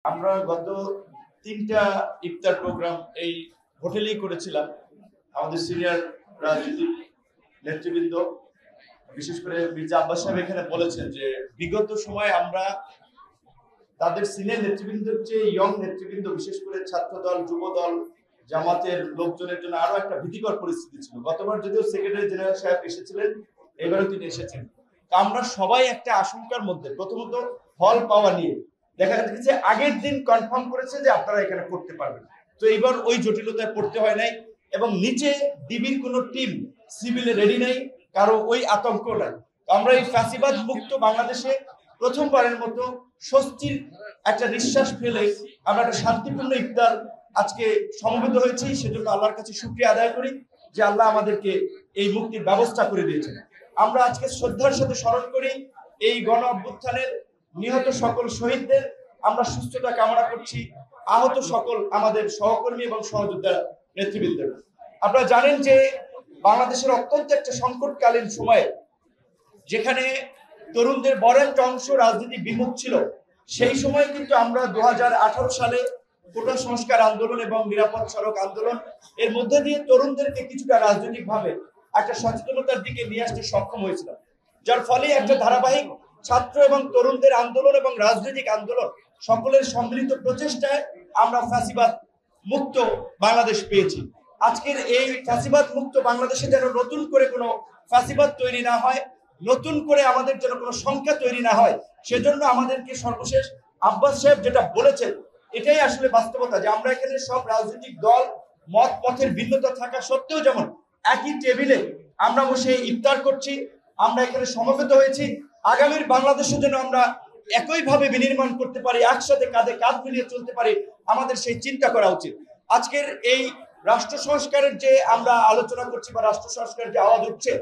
আমরা গত 3টা ইফতার প্রোগ্রাম এই হোটেলেই করেছিলাম। আমাদের সিনিয়র রাজনৈতিক নেতৃবৃন্দ, বিশেষ করে মির্জা আব্বাস সাহেব এখানে বলেছেন যে বিগত সময় আমরা তাদের সিনিয়র নেতৃবৃন্দের চেয়ে ইয়ং নেতৃবৃন্দ, বিশেষ করে ছাত্র দল, যুব দল, জামাতের লোকজনের জন্য আরো একটা ভীতিকর পরিস্থিতি ছিল। গতবার যদিও সেক্রেটারি জেনারেল সাহেব এসেছিলেন, এবারও তিনি এসেছেন। আমরা সবাই একটা আশঙ্কার মধ্যে, প্রথমত হল পাওয়া নিয়ে দেখা যাচ্ছে আগের দিন কনফার্ম করেছে যে আপনারা এখানে করতে পারবেন, তো এবার ওই জটিলতায় পড়তে হয় নাই। এবং নিচে ডিবির কোনো টিম সিভিলে রেডি নাই, কারো ওই আতঙ্ক নাই। আমরা এই ফ্যাসিবাদ মুক্ত বাংলাদেশে প্রথমবারের মতো স্বস্তির একটা নিঃশ্বাস ফেলে আমরা একটা শান্তিপূর্ণ ইফতার আজকে সমবেত হয়েছি। সেজন্য আল্লাহর কাছে শুকরিয়া আদায় করি যে আল্লাহ আমাদেরকে এই মুক্তির ব্যবস্থা করে দিয়েছেন। আমরা আজকে শ্রদ্ধার সাথে স্মরণ করি এই গণ অভ্যুত্থানের নিহত সকল শহীদদের। আমরা সুস্থতা কামনা করছি আহত সকল আমাদের সহকর্মী এবং সহযোদ্ধা নেতৃবৃন্দের। আপনারা জানেন যে বাংলাদেশের অত্যন্ত একটা সংকটকালীন সময়ে, যেখানে তরুণদের বড় একটা অংশ রাজনীতি বিমুখ ছিল, সেই সময় কিন্তু আমরা 2018 সালে কোটা সংস্কার আন্দোলন এবং নিরাপদ সড়ক আন্দোলন এর মধ্যে দিয়ে তরুণদেরকে কিছুটা রাজনৈতিকভাবে একটা সচেতনতার দিকে নিয়ে আসতে সক্ষম হয়েছিলাম, যার ফলে একটা ধারাবাহিক ছাত্র এবং তরুণদের আন্দোলন এবং রাজনৈতিক আন্দোলন সকলের সম্মিলিত প্রচেষ্টায় আমরা ফ্যাসিবাদ মুক্ত বাংলাদেশ পেয়েছি। আজকের এই ফ্যাসিবাদ মুক্ত বাংলাদেশে যেন নতুন করে কোনো ফ্যাসিবাদ তৈরি না হয়, নতুন করে আমাদের যেন কোনো সংখ্যা তৈরি না হয়, সেজন্য আমাদেরকে সর্বশেষ আব্বাস সাহেব যেটা বলেছেন এটাই আসলে বাস্তবতা, যে আমরা এখানে সব রাজনৈতিক দল মত পথের ভিন্নতা থাকা সত্ত্বেও যেমন একই টেবিলে আমরা বসে ইফতার করছি, আমরা এখানে সমবেত হয়েছি। আগামীর বাংলাদেশে যেন আমরা একইভাবে বিনির্মাণ করতে পারি, একসাথে কাঁধে কাঁধ মিলিয়ে চলতে পারি, আমাদের সেই চিন্তা করা উচিত। আজকের এই রাষ্ট্র সংস্কারের যে আমরা আলোচনা করছি বা রাষ্ট্র সংস্কারের যে আওয়াজ উঠছে,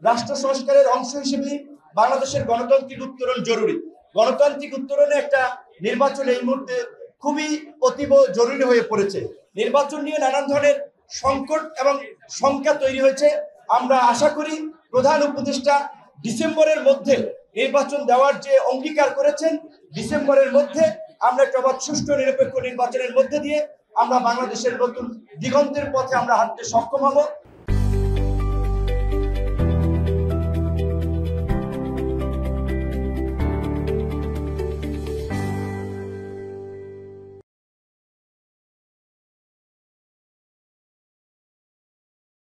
রাষ্ট্র সংস্কারের অংশ হিসেবে বাংলাদেশের গণতান্ত্রিক উত্তরণ জরুরি। গণতান্ত্রিক উত্তরণে একটা নির্বাচন এই মুহূর্তে খুবই অতীব জরুরি হয়ে পড়েছে। নির্বাচন নিয়ে নানান ধরনের সংকট এবং শঙ্কা তৈরি হয়েছে। আমরা আশা করি প্রধান উপদেষ্টা ডিসেম্বরের মধ্যে নির্বাচন দেওয়ার যে অঙ্গীকার করেছেন, ডিসেম্বরের মধ্যে আমরা একটা সুষ্ঠু নিরপেক্ষ নির্বাচনের মধ্যে দিয়ে আমরা বাংলাদেশের নতুন দিগন্তের পথে আমরা হাঁটতে সক্ষম হব।